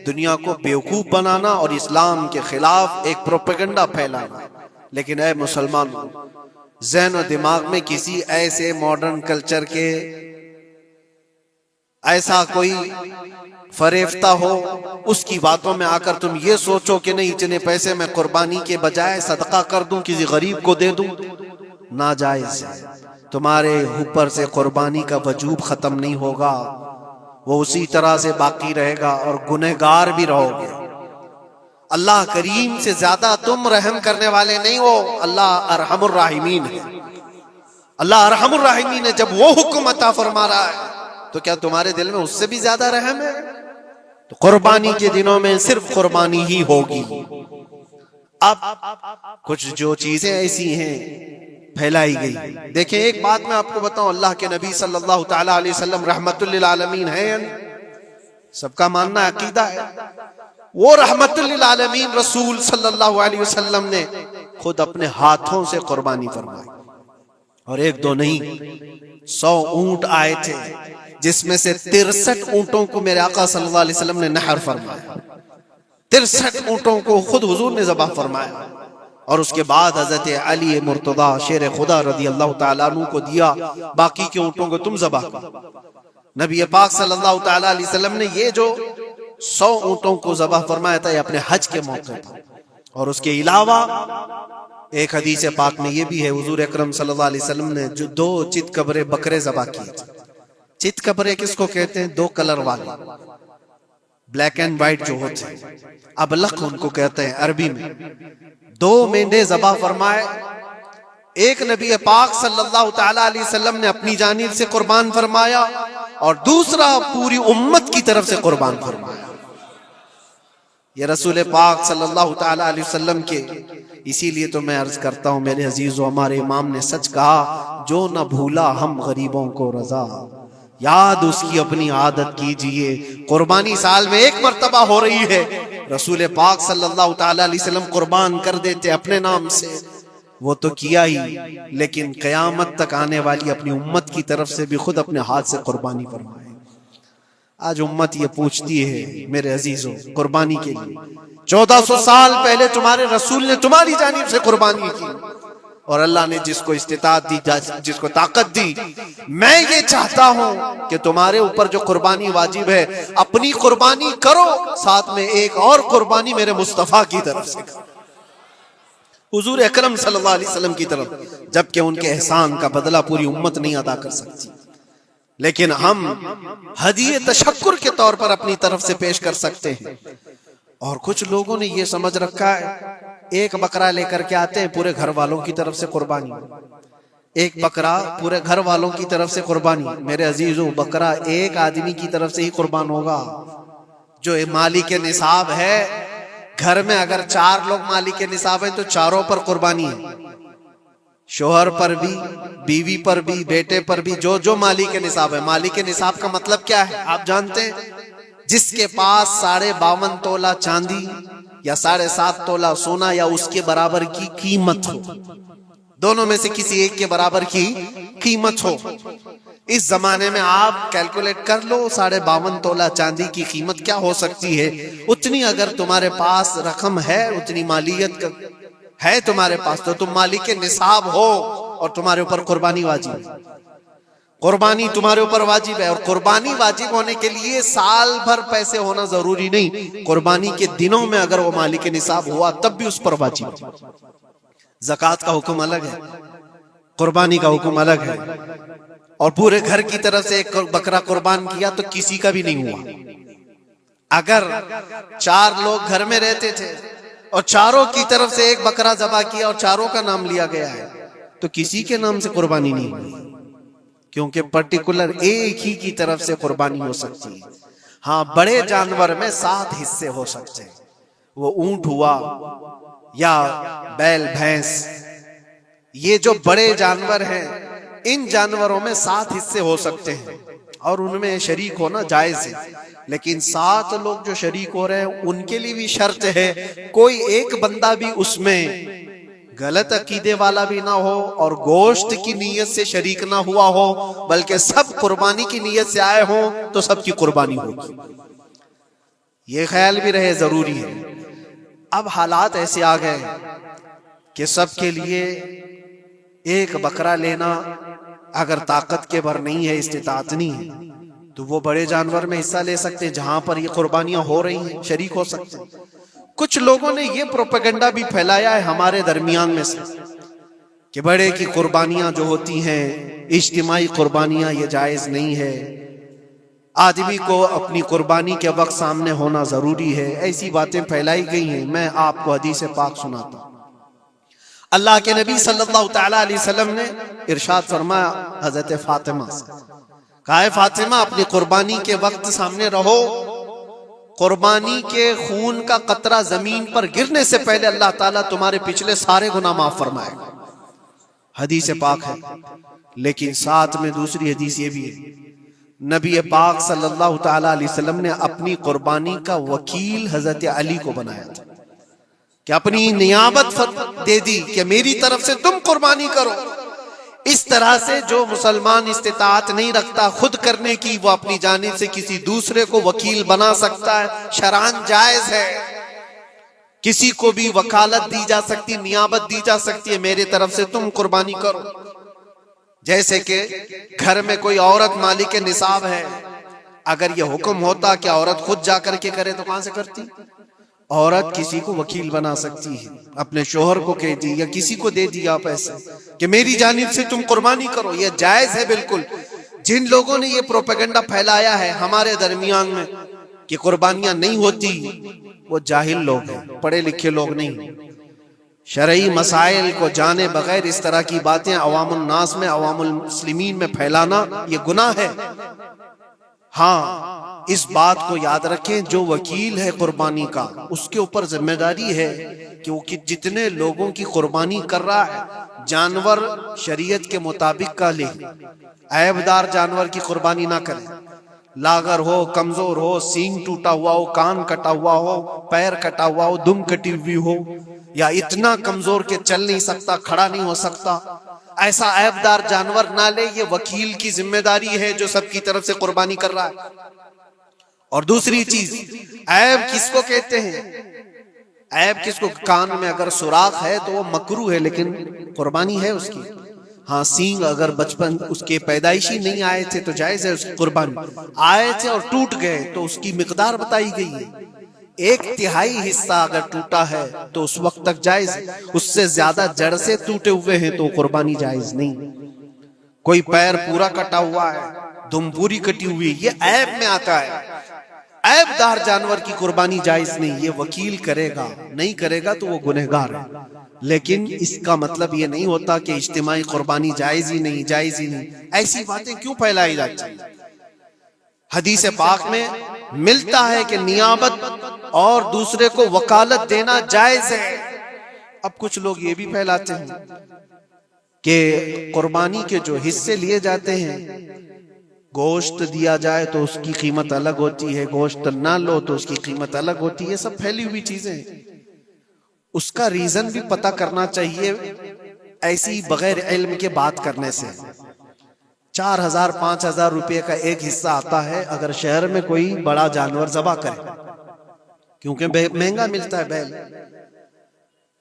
دنیا کو بیوقوف بنانا اور اسلام کے خلاف ایک پروپیگنڈا پھیلانا۔ لیکن اے مسلمانوں، ذہن و دماغ میں کسی ایسے ماڈرن کلچر کے ایسا کوئی فریفتہ ہو، اس کی باتوں میں آ کر تم یہ سوچو کہ نہیں اتنے پیسے میں قربانی کے بجائے صدقہ کر دوں، کسی غریب کو دے دوں، ناجائز ہے۔ تمہارے اوپر سے قربانی کا وجوب ختم نہیں ہوگا، وہ اسی طرح سے باقی رہے گا اور گنہگار بھی رہو گے۔ اللہ کریم سے زیادہ تم رحم کرنے والے نہیں ہو، اللہ ارحم الراحمین ہے، اللہ ارحم الراحمین ہے۔ جب وہ حکم عطا فرما رہا ہے تو کیا تمہارے دل میں اس سے بھی زیادہ رحم ہے؟ تو قربانی کے دنوں میں صرف قربانی ہی ہوگی۔ اب کچھ جو چیزیں ایسی ہیں پھیلائی گئی، دیکھیں ایک بات میں آپ کو بتاؤں، اللہ کے نبی صلی اللہ تعالی علیہ وسلم رحمت للعالمین ہیں، سب کا ماننا عقیدہ ہے، وہ رحمت للعالمین رسول صلی اللہ علیہ وسلم نے خود اپنے ہاتھوں سے قربانی فرمائی، اور ایک دو نہیں، 100 اونٹ آئے تھے، جس میں سے 63 اونٹوں کو میرے آقا صلی اللہ علیہ وسلم نے نحر فرمایا، 63 اونٹوں کو خود حضور نے ذبح فرمایا، اور اس کے بعد حضرت علی مرتضیٰ شیر خدا رضی اللہ تعالیٰ عنہ کو دیا، باقی کے اونٹوں کو تم ذبح کرو۔ نبی پاک صلی اللہ تعالیٰ علیہ وسلم نے یہ جو 100 اونٹوں کو ذبح فرمایا تھا یہ اپنے حج کے موقع پر، اور اس کے علاوہ ایک حدیث پاک میں یہ بھی ہے، حضور اکرم صلی اللہ علیہ وسلم نے جو 2 چت کبرے بکرے ذبح کیے تھے۔ چت کبرے کس کو کہتے ہیں؟ 2 کلر والے، بلیک اینڈ وائٹ جو ہوتے ہیں، ابلق ان کو کہتے ہیں عربی میں۔ 2 مینڈے ذبح فرمائے، ایک نبی پاک صلی اللہ تعالی علیہ وسلم نے اپنی جانب سے قربان فرمایا، اور دوسرا پوری امت کی طرف سے قربان فرمایا۔ یہ رسول پاک صلی اللہ تعالی علیہ وسلم کے، اسی لیے تو میں عرض کرتا ہوں میرے عزیزو، ہمارے امام نے سچ کہا، جو نہ بھولا ہم غریبوں کو رضا، یاد اس کی اپنی عادت کیجئے۔ قربانی سال میں 1 مرتبہ ہو رہی ہے، رسول پاک صلی اللہ تعالی علیہ وسلم قربان کر دیتے اپنے نام سے، وہ تو کیا ہی، لیکن قیامت تک آنے والی اپنی امت کی طرف سے بھی خود اپنے ہاتھ سے قربانی فرمائے۔ آج امت یہ پوچھتی ہے میرے عزیزوں، قربانی کے لیے 1400 سال پہلے تمہارے رسول نے تمہاری جانب سے قربانی کی، اور اللہ نے جس کو استطاعت دی، جس کو طاقت دی، میں یہ چاہتا ہوں کہ تمہارے اوپر جو قربانی واجب ہے اپنی قربانی کرو، ساتھ میں ایک اور قربانی میرے مصطفیٰ کی طرف سے کرو، حضور اکرم صلی اللہ علیہ وسلم کی طرف، جبکہ ان کے احسان کا بدلہ پوری امت نہیں ادا کر سکتی، لیکن ہم ہدیہ تشکر کے طور پر اپنی طرف سے پیش کر سکتے ہیں۔ اور کچھ لوگوں نے یہ سمجھ رکھا ہے، ایک بکرا لے کر کے آتے ہیں پورے گھر والوں کی طرف سے قربانی، ایک بکرا پورے گھر والوں کی طرف سے قربانی۔ میرے عزیزو، بکرا ایک آدمی کی طرف سے ہی قربان ہوگا جو مالک نصاب ہے۔ گھر میں اگر 4 لوگ مالک نصاب ہیں تو چاروں پر قربانی ہے، شوہر پر بھی، بیوی پر بھی، بیٹے پر بھی، جو مالک نصاب ہے۔ مالک نصاب کا مطلب کیا ہے آپ جانتے ہیں؟ جس کے پاس 52.5 تولہ چاندی یا 7.5 تولہ سونا یا اس کے برابر کی قیمت ہو، دونوں میں سے کسی ایک کے برابر کی قیمت ہو۔ اس زمانے میں آپ کیلکولیٹ کر لو 52.5 تولہ چاندی کی قیمت کیا ہو سکتی ہے۔ اتنی اگر تمہارے پاس رقم ہے، اتنی مالیت ہے تمہارے پاس، تو تم مالک نصاب ہو اور تمہارے اوپر قربانی واجب ہے۔ قربانی تمہارے اوپر واجب ہے، اور قربانی واجب ہونے کے لیے سال بھر پیسے ہونا ضروری نہیں، قربانی کے دنوں میں اگر وہ مالک نصاب ہوا تب بھی اس پر واجب ہے۔ زکوٰۃ کا حکم الگ ہے، قربانی کا حکم الگ ہے، اور پورے گھر کی طرف سے ایک بکرا قربان کیا تو کسی کا بھی نہیں ہوا۔ اگر 4 لوگ گھر میں رہتے تھے اور چاروں کی طرف سے ایک بکرا ذبح کیا اور چاروں کا نام لیا گیا ہے تو کسی کے نام سے قربانی نہیں ہوئی، کیونکہ پرٹیکولر ایک ہی کی طرف سے قربانی ہو سکتی ہے۔ ہاں، بڑے جانور میں 7 حصے ہو سکتے ہیں، وہ اونٹ ہوا یا بیل بھینس، یہ جو بڑے جانور ہیں ان جانوروں میں 7 حصے ہو سکتے ہیں، اور ان میں شریک ہونا جائز ہے۔ لیکن 7 لوگ جو شریک ہو رہے ہیں ان کے لیے بھی شرط ہے، کوئی ایک بندہ بھی اس میں غلط عقیدے والا بھی نہ ہو اور گوشت کی نیت سے شریک نہ ہوا ہو، بلکہ سب قربانی کی نیت سے آئے ہوں تو سب کی قربانی ہوگی۔ یہ خیال بھی رہے، ضروری ہے۔ اب حالات ایسے آ گئے کہ سب کے لیے ایک بکرا لینا اگر طاقت کے بھر نہیں ہے، استطاعت نہیں ہے، تو وہ بڑے جانور میں حصہ لے سکتے ہیں جہاں پر یہ قربانیاں ہو رہی ہیں، شریک ہو سکتے ہیں۔ کچھ لوگوں نے یہ پروپیگنڈا بھی پھیلایا ہے ہمارے درمیان میں سے کہ بڑے کی قربانیاں جو ہوتی ہیں اجتماعی قربانیاں، یہ جائز نہیں ہے، آدمی کو اپنی قربانی کے وقت سامنے ہونا ضروری ہے۔ ایسی باتیں پھیلائی گئی ہیں۔ میں آپ کو حدیث پاک سناتا ہوں۔ اللہ کے نبی صلی اللہ تعالی علیہ وسلم نے ارشاد فرمایا حضرت فاطمہ سے، کہا ہے فاطمہ اپنی قربانی کے وقت سامنے رہو، قربانی کے خون کا قطرہ زمین پر گرنے سے پہلے اللہ تعالیٰ تمہارے پچھلے سارے گناہ معاف فرمائے گا۔ حدیث پاک ہے، لیکن ساتھ میں دوسری حدیث یہ بھی ہے، نبی پاک صلی اللہ تعالی علیہ وسلم نے اپنی قربانی کا وکیل حضرت علی کو بنایا تھا، کہ اپنی نیابت دے دی کہ میری طرف سے تم قربانی کرو۔ اس طرح سے جو مسلمان استطاعت نہیں رکھتا خود کرنے کی، وہ اپنی جانب سے کسی دوسرے کو وکیل بنا سکتا ہے، شرعاً جائز ہے۔ کسی کو بھی وکالت دی جا سکتی، نیابت دی جا سکتی ہے، میرے طرف سے تم قربانی کرو۔ جیسے کہ گھر میں کوئی عورت مالک نصاب ہے، اگر یہ حکم ہوتا کہ عورت خود جا کر کے کرے تو کہاں سے کرتی؟ عورت کسی کو وکیل بنا سکتی ہے، اپنے شوہر کو کہہ دی یا کسی کو دے دیا پیسے کہ میری جانب سے تم قربانی کرو، یہ جائز ہے بالکل۔ جن لوگوں نے یہ پروپیگنڈا پھیلایا ہے ہمارے درمیان میں کہ قربانیاں نہیں ہوتی، وہ جاہل لوگ ہیں، پڑھے لکھے لوگ نہیں۔ شرعی مسائل کو جانے بغیر اس طرح کی باتیں عوام الناس میں، عوام المسلمین میں پھیلانا یہ گناہ ہے۔ ہاں اس بات کو یاد رکھیں، جو وکیل ہے قربانی کا اس کے اوپر ذمہ داری ہے کہ وہ جتنے لوگوں کی قربانی کر رہا ہے جانور شریعت کے مطابق کا لے، عیب دار جانور کی قربانی نہ کرے، لاغر ہو، کمزور ہو، سینگ ٹوٹا ہوا ہو، کان کٹا ہوا ہو، پیر کٹا ہوا ہو، دم کٹی ہوئی ہو، یا اتنا کمزور کہ چل نہیں سکتا، کھڑا نہیں ہو سکتا، ایسا عیب دار جانور نہ لے۔ یہ وکیل کی ذمہ داری ہے جو سب کی طرف سے قربانی کر رہا ہے۔ اور دوسری چیز، عیب کس کو کہتے ہیں؟ عیب کس کو؟ کان میں اگر سوراخ ہے تو وہ مکروہ ہے لیکن قربانی ہے اس کی۔ ہاں سینگ اگر بچپن اس کے پیدائشی نہیں آئے تھے تو جائز ہے اس کی قربانی، آئے تھے اور ٹوٹ گئے تو اس کی مقدار بتائی گئی ہے، 1/3 حصہ اگر ٹوٹا ہے تو اس وقت تک جائز ہے، اس سے زیادہ جڑ سے ٹوٹے ہوئے ہیں تو قربانی جائز نہیں۔ کوئی پیر پورا کٹا ہوا ہے، دم پوری کٹی ہوئی، یہ عیب میں آتا ہے، عیب دار جانور کی قربانی جائز نہیں۔ یہ وکیل کرے گا، نہیں کرے گا تو وہ گنہگار ہے، لیکن اس کا مطلب یہ نہیں ہوتا کہ اجتماعی قربانی جائز ہی نہیں، جائز ہی نہیں۔ ایسی باتیں کیوں پھیلائی جاتی ہیں؟ حدیث پاک میں ملتا ہے کہ نیابت اور دوسرے کو وکالت دینا جائز ہے۔ اب کچھ لوگ یہ بھی پھیلاتے ہیں کہ قربانی کے جو حصے لیے جاتے ہیں، گوشت دیا جائے تو اس کی قیمت الگ ہوتی ہے، گوشت نہ لو تو اس کی قیمت الگ ہوتی ہے، یہ سب پھیلی ہوئی چیزیں ہیں۔ اس کا ریزن بھی پتہ کرنا چاہیے، ایسی بغیر علم کے بات کرنے سے۔ 4000 5000 روپے کا ایک حصہ آتا ہے اگر شہر میں کوئی بڑا جانور ذبح کرے، کیونکہ مہنگا ملتا ہے بیل،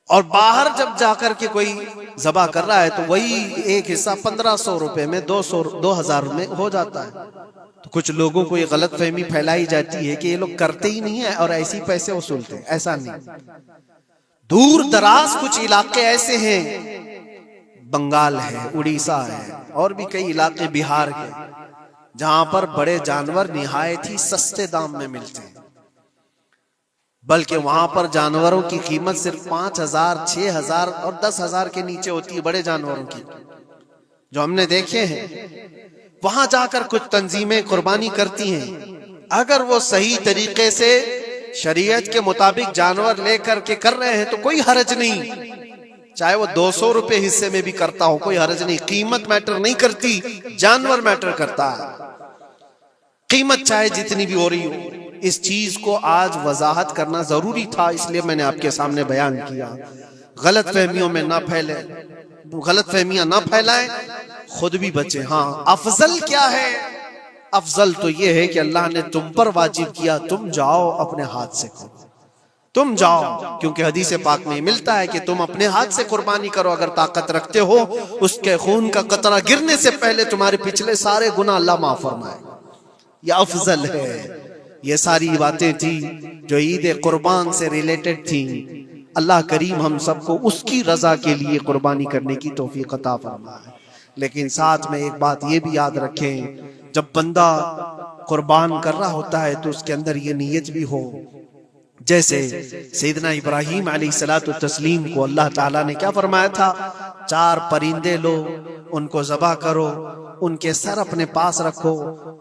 اور باہر جب جا کر کے کوئی ذبح کر رہا ہے تو وہی ایک حصہ 1500 روپے میں 2000 میں ہو جاتا ہے۔ تو کچھ لوگوں کو یہ غلط فہمی پھیلائی جاتی ہے کہ یہ لوگ کرتے ہی نہیں ہیں اور ایسے پیسے وصولتے ہیں، ایسا نہیں۔ دور دراز کچھ علاقے ایسے ہیں، بنگال ہے، اڑیسہ ہے، اور بھی کئی علاقے بہار کے، جہاں پر بڑے جانور نہایت ہی سستے دام میں ملتے ہیں، بلکہ وہاں پر جانوروں کی قیمت صرف 5000 6000 اور 10000 کے نیچے ہوتی ہے، بڑے جانوروں کی جو ہم نے دیکھے ہیں۔ وہاں جا کر کچھ تنظیمیں قربانی کرتی ہیں، اگر وہ صحیح طریقے سے شریعت کے مطابق جانور لے کر کے کر رہے ہیں تو کوئی حرج نہیں، چاہے وہ 200 روپے حصے میں بھی کرتا ہو، کوئی حرج نہیں۔ قیمت میٹر نہیں کرتی، جانور میٹر کرتا ہے، قیمت چاہے جتنی بھی ہو رہی ہو۔ اس چیز کو آج وضاحت کرنا ضروری تھا، اس لیے میں نے آپ کے سامنے بیان کیا۔ غلط فہمیوں میں نہ پھیلے، غلط فہمیاں نہ پھیلائیں، خود بھی بچیں۔ ہاں افضل کیا ہے؟ افضل تو یہ ہے کہ اللہ نے تم پر واجب کیا، تم جاؤ اپنے ہاتھ سے کرو، تم جاؤ، کیونکہ حدیث پاک میں ملتا ہے کہ تم اپنے ہاتھ سے قربانی کرو اگر طاقت رکھتے ہو، اس کے خون کا قطرہ گرنے سے پہلے تمہارے پچھلے سارے گناہ اللہ معاف فرمائے۔ یہ افضل ہے۔ یہ ساری باتیں تھی جو عید قربان سے ریلیٹڈ تھیں۔ اللہ کریم ہم سب کو اس کی رضا کے لیے قربانی کرنے کی توفیق عطا فرمائے۔ لیکن ساتھ میں ایک بات یہ بھی یاد رکھیں، جب بندہ قربان کر رہا ہوتا ہے تو اس کے اندر یہ نیت بھی ہو، جیسے سیدنا ابراہیم علیہ الصلوۃ والتسلیم کو اللہ تعالیٰ نے کیا فرمایا تھا؟ 4 پرندے لو، ان کو ذبح کرو، ان کے سر اپنے پاس رکھو،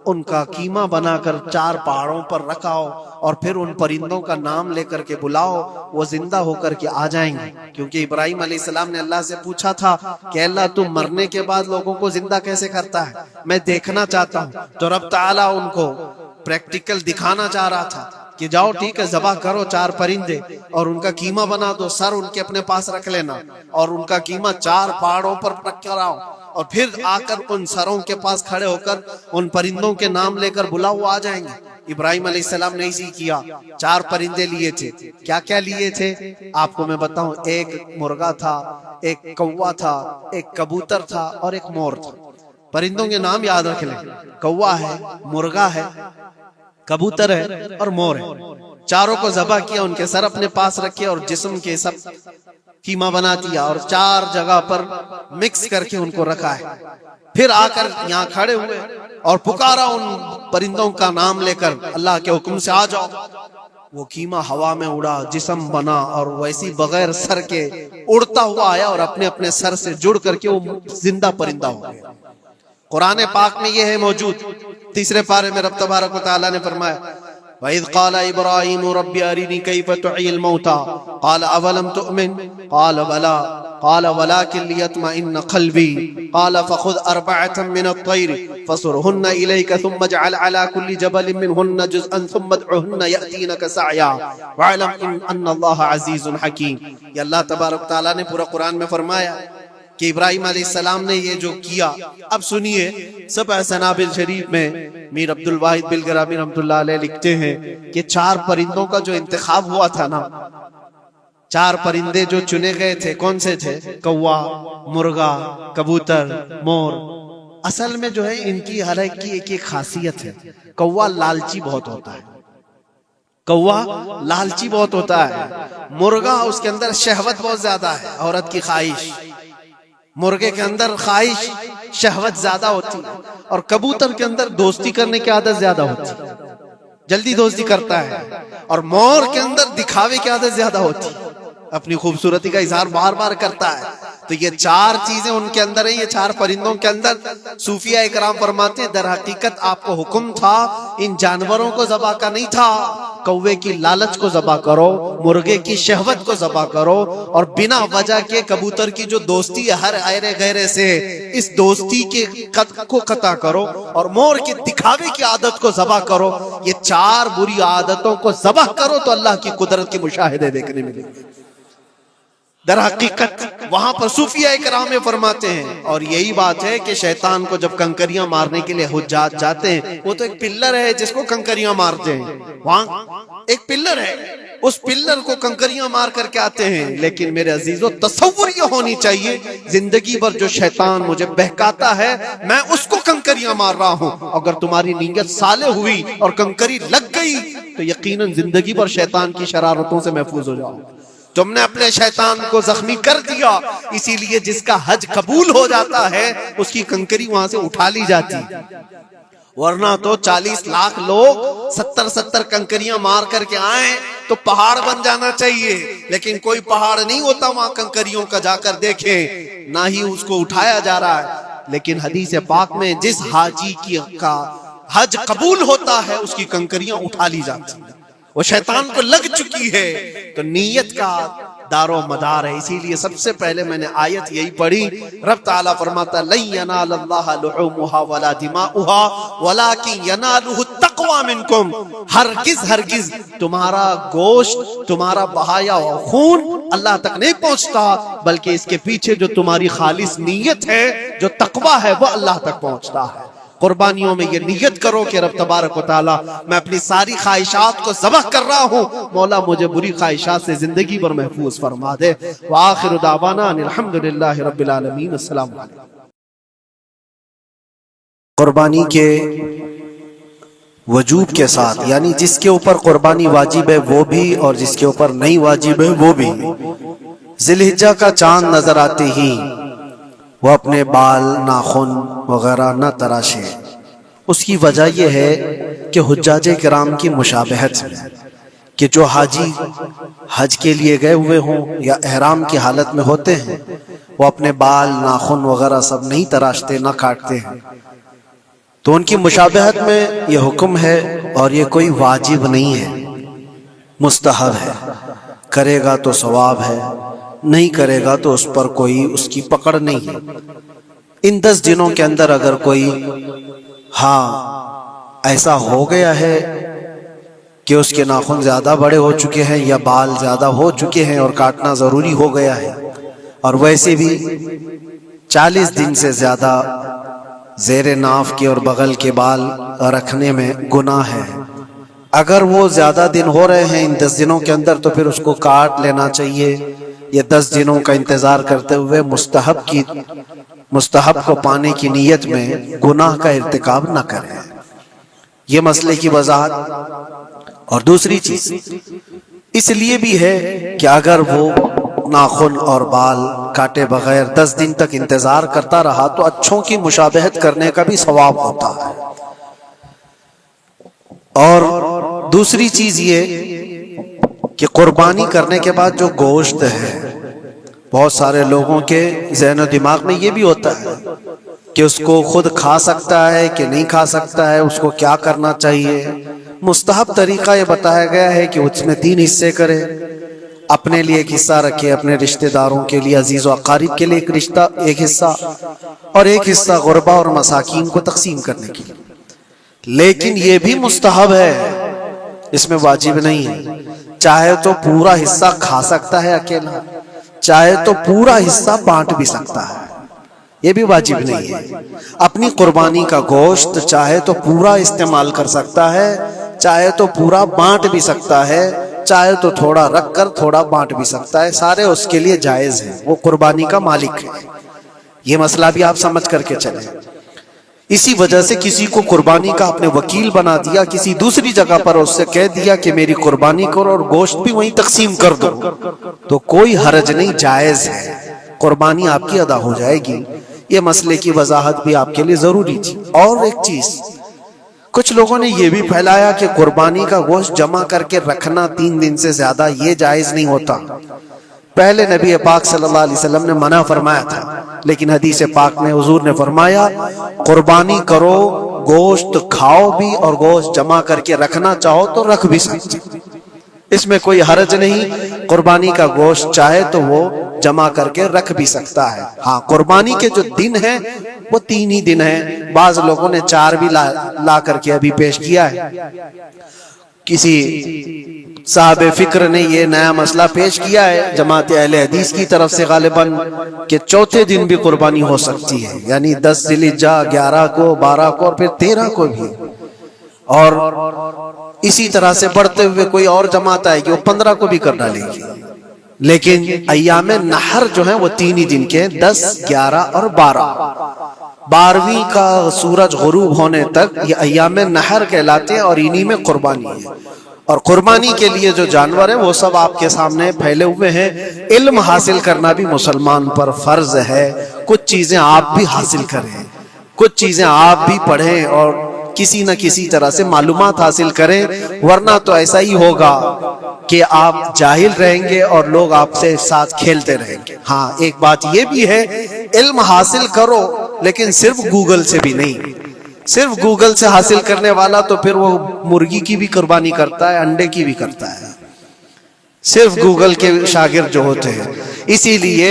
ان کا قیمہ بنا کر 4 پہاڑوں پر رکھاؤ، اور پھر ان پرندوں کا نام لے کر کے بلاؤ، وہ زندہ ہو کر کے آ جائیں گے۔ کیونکہ ابراہیم علیہ السلام نے اللہ سے پوچھا تھا کہ اللہ تم مرنے کے بعد لوگوں کو زندہ کیسے کرتا ہے، میں دیکھنا چاہتا ہوں۔ تو رب تعالیٰ ان کو پریکٹیکل دکھانا چاہ رہا تھا کہ جاؤ ٹھیک ہے، ذبح کرو 4 پرندے اور ان کا قیمہ بنا دو، سر ان کے اپنے پاس رکھ لینا، اور ان کا قیمہ 4 پہاڑوں پر رکھ کر آؤ، اور پھر آ کر ان سروں کے پاس کھڑے ہو کر ان پرندوں کے نام لے کر بلاؤ، آ جائیں گے۔ ابراہیم علیہ السلام نے اسی کیا، 4 پرندے لیے تھے۔ کیا کیا لیے تھے آپ کو میں بتاؤں، ایک مرغا تھا، ایک کوا تھا، ایک کبوتر تھا اور ایک مور تھا۔ پرندوں کے نام یاد رکھ لیں، کوا ہے، مرغا ہے، کبوتر ہے اور مور ہے۔ چاروں کو ذبح کیا، ان کے سر اپنے پاس رکھے اور جسم کے سب قیمہ بنا دیا اور 4 جگہ پر مکس کر کے ان کو رکھا ہے۔ پھر آ کر یہاں کھڑے ہوئے اور پکارا ان پرندوں کا نام لے کر، اللہ کے حکم سے آ جاؤ۔ وہ قیمہ ہوا میں اڑا، جسم بنا اور ویسی بغیر سر کے اڑتا ہوا آیا اور اپنے اپنے سر سے جڑ کر کے وہ زندہ پرندہ ہو گیا۔ قرآن پاک میں یہ ہے موجود، 3 پارے میں رب تبارک و تعالیٰ نے فرمایا وَإِذْ قَالَ إِبْرَاهِيمُ رَبِّ أَرِنِي كَيْفَ تُحْيِي الْمَوْتَى قَالَ أَوَلَمْ تُؤْمِنْ قَالَ بَلَىٰ قَالَ وَلَٰكِنْ لِيَطْمَئِنَّ قَلْبِي قَالَ فَخُذْ 4 مِنَ الطَّيْرِ فَصُرْهُنَّ إِلَيْكَ ثُمَّ اجْعَلْ عَلَىٰ كُلِّ جَبَلٍ مِّنْهُنَّ جُزْءًا ثُمَّ ادْعُهُنَّ يَأْتِينَكَ سَعْيًا وَاعْلَمْ أَنَّ اللَّهَ عَزِيزٌ حَكِيمٌ۔ یہ اللہ تبارک تعالیٰ نے پورا قرآن میں فرمایا کہ ابراہیم علیہ السلام نے یہ جو کیا۔ اب سنیے، سبع سنابل شریف میں میر عبد الواحد بلگرامی رحمۃ اللہ علیہ لکھتے ہیں کہ 4 پرندوں کا جو انتخاب ہوا تھا نا، 4 پرندے جو چنے گئے تھے، کون سے تھے؟ کوا، مرغا، کبوتر، مور۔ اصل میں جو ہے ان کی ہر ایک کی ایک خاصیت ہے۔ کوا لالچی بہت ہوتا ہے، کوا لالچی بہت ہوتا ہے۔ مرغا اس کے اندر شہوت بہت زیادہ ہے، عورت کی خواہش، مرغے کے اندر خواہش شہوت زیادہ ہوتی ہے، اور کبوتر کے اندر دوستی کرنے کی عادت زیادہ ہوتی ہے، جلدی دوستی کرتا ہے، اور مور کے اندر دکھاوے کی عادت زیادہ ہوتی ہے، اپنی خوبصورتی کا اظہار بار بار کرتا ہے۔ تو یہ 4 چیزیں ان کے اندر ہیں، یہ 4 پرندوں کے اندر۔ صوفیہ اکرام فرماتے ہیں در حقیقت آپ کو حکم تھا ان جانوروں کو ذبح کا نہیں تھا، کوے کی لالچ کو ذبح کرو، مرغے کی شہوت کو ذبح کرو، اور بنا وجہ کے کبوتر کی جو دوستی ہے ہر ایرے غیرے سے، اس دوستی کے کو قطع کرو، اور مور کے دکھاوے کی عادت کو ذبح کرو۔ یہ 4 بری عادتوں کو ذبح کرو تو اللہ کی قدرت کے مشاہدے دیکھنے ملیں گے۔ در حقیقت وہاں پر صوفیہ اکرام فرماتے ہیں، اور یہی بات ہے کہ شیطان کو جب کنکریاں مارنے کے لیے حجاج جاتے ہیں، وہ تو ایک پلر ہے جس کو کنکریاں مارتے ہیں، وہاں ایک پلر ہے، اس پلر کو کنکریاں مار کر کے آتے ہیں۔ لیکن میرے عزیزو، تصور یہ ہونی چاہیے زندگی بھر جو شیطان مجھے بہکاتا ہے میں اس کو کنکریاں مار رہا ہوں۔ اگر تمہاری نیت صالح ہوئی اور کنکری لگ گئی تو یقیناً زندگی بھر شیطان کی شرارتوں سے محفوظ ہو جاؤ۔ تم نے اپنے شیطان کو زخمی کر دیا، اسی لیے جس کا حج قبول ہو جاتا ہے اس کی کنکری وہاں سے اٹھا لی جاتی، ورنہ تو 40 لاکھ لوگ 70 کنکریاں مار کر کے آئیں تو پہاڑ بن جانا چاہیے، لیکن کوئی پہاڑ نہیں ہوتا وہاں کنکریوں کا، جا کر دیکھیں، نہ ہی اس کو اٹھایا جا رہا ہے۔ لیکن حدیث پاک میں جس حاجی کا حج قبول ہوتا ہے اس کی کنکریاں اٹھا لی جاتی ہیں، وہ شیطان کو لگ چکی ہے۔ تو نیت کا دار و مدار ہے، اسی لیے سب سے پہلے میں نے آیت یہی پڑھی، رب تعالیٰ فرماتا لن ینال اللہ لحومها ولا دماؤها ولکن ینالہ التقوی منکم، ہرگز تمہارا گوشت، تمہارا بہایا خون اللہ تک نہیں پہنچتا، بلکہ اس کے پیچھے جو تمہاری خالص نیت ہے، جو تقوی ہے، وہ اللہ تک پہنچتا ہے۔ قربانیوں میں یہ نیت کرو کہ رب تبارک و تعالی میں اپنی ساری خواہشات کو ذبح کر رہا ہوں، مولا مجھے بری خواہشات سے زندگی بھر محفوظ فرما دے۔ وآخر دعوانا ان الحمدللہ رب العالمین۔ السلام علیکم۔ قربانی کے وجوب کے ساتھ، یعنی جس کے اوپر قربانی واجب ہے وہ بھی اور جس کے اوپر نہیں واجب ہے وہ بھی، ذی الحجہ کا چاند نظر آتے ہی وہ اپنے بال، ناخن وغیرہ نہ تراشے۔ اس کی وجہ یہ ہے کہ حجاج کرام کی مشابہت ہے کہ جو حاجی حج کے لیے گئے ہوئے ہوں یا احرام کی حالت میں ہوتے ہیں وہ اپنے بال، ناخن وغیرہ سب نہیں تراشتے، نہ کاٹتے ہیں، تو ان کی مشابہت میں یہ حکم ہے، اور یہ کوئی واجب نہیں ہے، مستحب ہے۔ کرے گا تو ثواب ہے، نہیں کرے گا تو اس پر کوئی اس کی پکڑ نہیں ہے۔ ان 10 دنوں کے اندر اگر کوئی ایسا ہو گیا ہے کہ اس کے ناخن زیادہ بڑے ہو چکے ہیں یا بال زیادہ ہو چکے ہیں اور کاٹنا ضروری ہو گیا ہے، اور ویسے بھی 40 دن سے زیادہ زیر ناف کے اور بغل کے بال رکھنے میں گناہ ہے۔ اگر وہ زیادہ دن ہو رہے ہیں ان 10 دنوں کے اندر تو پھر اس کو کاٹ لینا چاہیے۔ یہ 10 دنوں کا انتظار کرتے ہوئے مستحب کو پانے کی نیت میں گناہ کا ارتکاب نہ کریں۔ یہ مسئلے کی وضاحت۔ اور دوسری چیز اس لیے بھی ہے کہ اگر وہ ناخن اور بال کاٹے بغیر 10 دن تک انتظار کرتا رہا تو اچھوں کی مشابہت کرنے کا بھی ثواب ہوتا ہے۔ اور دوسری چیز یہ کہ قربانی کرنے کے بعد جو گوشت ہے، بہت سارے لوگوں کے ذہن و دماغ میں یہ بھی ہوتا ہے کہ اس کو خود کھا سکتا ہے کہ نہیں کھا سکتا ہے، اس کو کیا کرنا چاہیے۔ مستحب طریقہ یہ بتایا گیا ہے کہ اس میں 3 حصے کرے، اپنے لیے ایک حصہ رکھے، اپنے رشتہ داروں کے لیے، عزیز و اقارب کے لیے ایک حصہ، اور ایک حصہ غربا اور مساکین کو تقسیم کرنے کے لیے۔ لیکن یہ بھی مستحب ہے، اس میں واجب نہیں ہے۔ چاہے تو پورا حصہ کھا سکتا ہے اکیلا، چاہے تو پورا حصہ بانٹ بھی سکتا ہے، یہ بھی واجب نہیں ہے۔ اپنی قربانی کا گوشت چاہے تو پورا استعمال کر سکتا ہے، چاہے تو پورا بانٹ بھی سکتا ہے، چاہے تو تھوڑا رکھ کر تھوڑا بانٹ بھی سکتا ہے، سارے اس کے لیے جائز ہیں، وہ قربانی کا مالک ہے۔ یہ مسئلہ بھی آپ سمجھ کر کے چلیں۔ اسی وجہ سے کسی کو قربانی کا اپنے وکیل بنا دیا، کسی دوسری جگہ پر اس سے کہہ دیا کہ میری قربانی کرو اور گوشت بھی وہیں تقسیم کر دو، تو کوئی حرج نہیں، جائز ہے، قربانی آپ کی ادا ہو جائے گی۔ یہ مسئلے کی وضاحت بھی آپ کے لیے ضروری تھی۔ اور ایک چیز، کچھ لوگوں نے یہ بھی پھیلایا کہ قربانی کا گوشت جمع کر کے رکھنا 3 دن سے زیادہ یہ جائز نہیں ہوتا۔ پہلے نبی پاک صلی اللہ علیہ وسلم نے منع فرمایا تھا، لیکن حدیث پاک میں حضور نے فرمایا قربانی کرو، گوشت کھاؤ بھی اور گوشت جمع کر کے رکھنا چاہو تو رکھ بھی سکتے، اس میں کوئی حرج نہیں۔ قربانی کا گوشت چاہے تو وہ جمع کر کے رکھ بھی سکتا ہے۔ ہاں، قربانی کے جو دن ہیں وہ 3 ہی دن ہیں، بعض لوگوں نے 4 بھی لا کر کے ابھی پیش کیا ہے۔ کسی صاحب فکر نے یہ نیا مسئلہ پیش کیا ہے جماعت اہل حدیث کی طرف سے غالباً کہ 4تھے دن بھی قربانی ہو سکتی ہے، یعنی 10 ذی الحجہ، 11 کو، 12 کو اور پھر 13 کو بھی۔ اور اسی طرح سے بڑھتے ہوئے کوئی اور جماعت آئے گی وہ 15 کو بھی کر ڈالے گی۔ لیکن ایام نحر جو ہیں وہ 3 ہی دن کے، 10، 11 اور 12۔ 12ویں کا سورج غروب ہونے تک یہ ایام نحر کہلاتے ہیں اور انہی میں قربانی ہے۔ اور قربانی کے لیے جو جانور ہیں وہ سب آپ کے سامنے پھیلے ہوئے ہیں۔ علم حاصل کرنا بھی مسلمان پر فرض ہے، کچھ چیزیں آپ بھی حاصل کریں، کچھ چیزیں آپ بھی پڑھیں اور کسی نہ کسی طرح سے معلومات حاصل کریں، ورنہ تو ایسا ہی ہوگا کہ آپ جاہل رہیں گے اور لوگ آپ سے ساتھ کھیلتے رہیں گے۔ ہاں، ایک بات یہ بھی ہے، علم حاصل کرو لیکن صرف گوگل سے بھی نہیں۔ صرف گوگل سے حاصل کرنے والا تو پھر وہ مرغی کی بھی قربانی کرتا ہے، انڈے کی بھی کرتا ہے، صرف گوگل کے شاگرد جو ہوتے ہیں۔ اسی لیے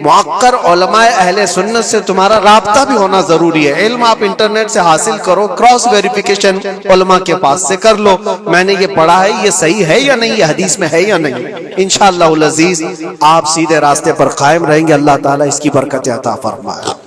معقر علماء اہل سنت سے تمہارا رابطہ بھی ہونا ضروری ہے۔ علم آپ انٹرنیٹ سے حاصل کرو، کراس ویریفیکیشن علماء کے پاس سے کر لو، میں نے یہ پڑھا ہے، یہ صحیح ہے یا نہیں، یہ حدیث میں ہے یا نہیں۔ انشاءاللہ العزیز آپ سیدھے راستے پر قائم رہیں گے، اللہ تعالیٰ اس کی برکت عطا فرمائے۔